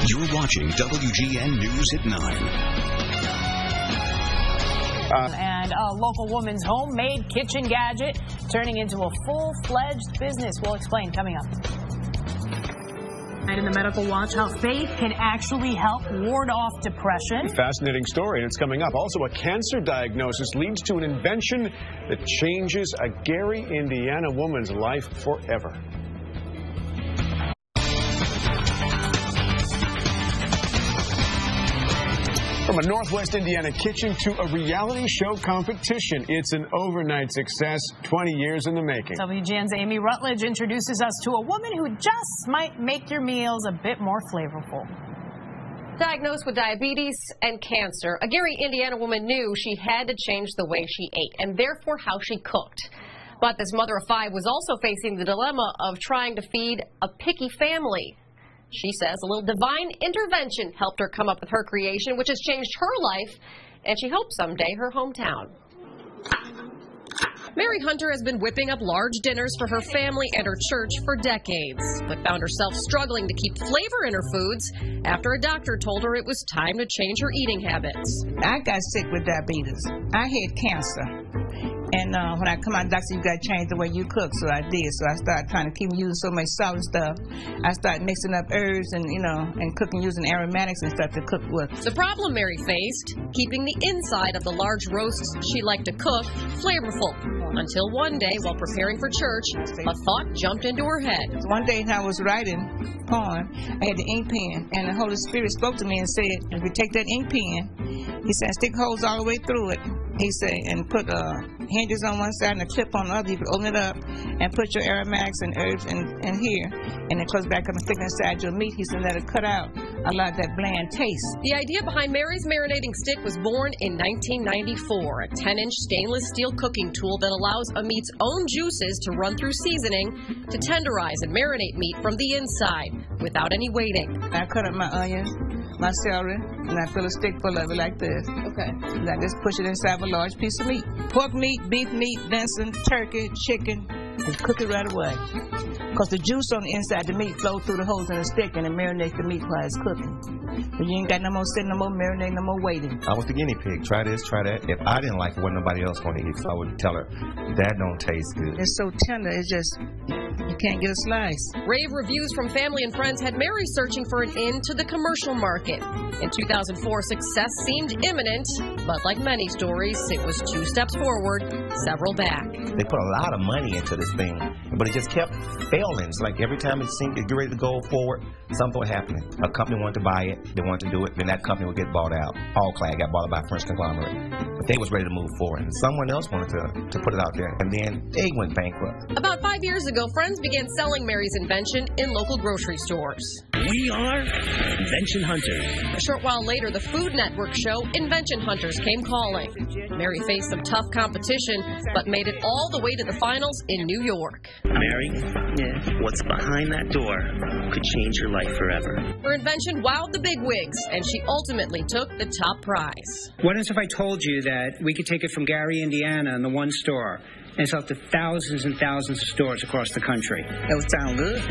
You're watching WGN News at 9. And a local woman's homemade kitchen gadget turning into a full-fledged business. We'll explain coming up. In the Medical Watch, how faith can actually help ward off depression. Fascinating story, and it's coming up. Also, a cancer diagnosis leads to an invention that changes a Gary, Indiana woman's life forever. From a Northwest Indiana kitchen to a reality show competition, it's an overnight success, 20 years in the making. WGN's Amy Rutledge introduces us to a woman who just might make your meals a bit more flavorful. Diagnosed with diabetes and cancer, a Gary, Indiana woman knew she had to change the way she ate and therefore how she cooked. But this mother of 5 was also facing the dilemma of trying to feed a picky family. She says a little divine intervention helped her come up with her creation, which has changed her life, and she hopes someday her hometown. Mary Hunter has been whipping up large dinners for her family and her church for decades, but found herself struggling to keep flavor in her foods after a doctor told her it was time to change her eating habits. I got sick with diabetes. I had cancer. And when I come out, doctor said, you got to change the way you cook. So I did. So I started trying to keep using so much salt and stuff. I started mixing up herbs and, and cooking using aromatics and stuff to cook with. The problem Mary faced, keeping the inside of the large roasts she liked to cook flavorful. Until one day, while preparing for church, a thought jumped into her head. One day when I was writing a poem, I had the ink pen, and the Holy Spirit spoke to me and said, if you take that ink pen, he said, stick holes all the way through it. He said, and put hinges on one side and a clip on the other. You can open it up and put your aromatics and herbs in here, and it close back up and stick inside your meat. He said, let it cut out a lot of that bland taste. The idea behind Mary's Marinating Stick was born in 1994, a 10-inch stainless steel cooking tool that allows a meat's own juices to run through seasoning to tenderize and marinate meat from the inside without any waiting. I cut up my onions, my celery, and I fill a stick full of it like this. Okay. And I just push it inside of a large piece of meat. Pork meat, beef meat, venison, turkey, chicken, and cook it right away. Because the juice on the inside of the meat flows through the holes in the stick and it marinates the meat while it's cooking. But you ain't got no more sitting, no more marinating, no more waiting. I was the guinea pig. Try this, try that. If I didn't like it, wasn't nobody else going to eat. So I would tell her, that don't taste good. It's so tender, it's just, you can't get a slice. Rave reviews from family and friends had Mary searching for an end to the commercial market. In 2004, success seemed imminent, but like many stories, it was 2 steps forward, several back. They put a lot of money into this thing, but it just kept failing. It's like every time it seemed to get ready to go forward, something would happen. A company wanted to buy it, they wanted to do it, then that company would get bought out. All-Clad got bought out by a French conglomerate. But they was ready to move forward, and someone else wanted to put it out there, and then they went bankrupt. About 5 years ago, friends began selling Mary's invention in local grocery stores. We are Invention Hunters. A short while later, the Food Network show Invention Hunters came calling. Mary faced some tough competition, but made it all the way to the finals in New York. Mary, what's behind that door could change your life forever. Her invention wowed the bigwigs, and she ultimately took the top prize. What if I told you that we could take it from Gary, Indiana, in the one store, and sell to thousands and thousands of stores across the country? That would sound good.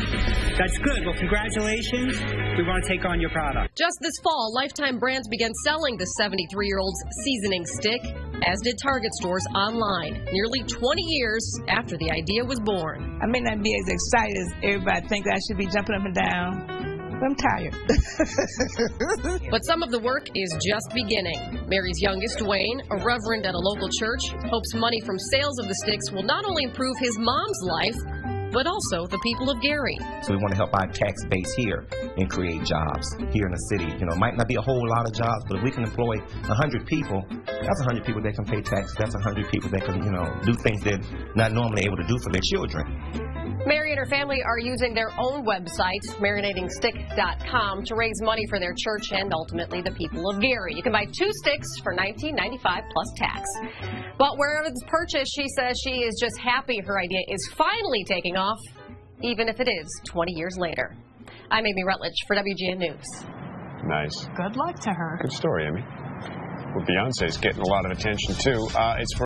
That's good. Well, congratulations. We want to take on your product. Just this fall, Lifetime Brands began selling the 73-year-old's seasoning stick, as did Target stores online, nearly 20 years after the idea was born. I may not be as excited as everybody thinks I should be jumping up and down. I'm tired. But some of the work is just beginning. Mary's youngest, Dwayne, a reverend at a local church, hopes money from sales of the sticks will not only improve his mom's life, but also the people of Gary. So we want to help our tax base here and create jobs here in the city. It might not be a whole lot of jobs, but if we can employ 100 people, that's 100 people that can pay taxes. That's 100 people that can, do things they're not normally able to do for their children. Mary and her family are using their own website, MarinatingStick.com, to raise money for their church and ultimately the people of Gary. You can buy 2 sticks for $19.95 plus tax. But wherever it's purchased, she says she is just happy her idea is finally taking off, even if it is 20 years later. I'm Amy Rutledge for WGN News. Nice. Good luck to her. Good story, Amy. Well, Beyonce's getting a lot of attention, too. It's for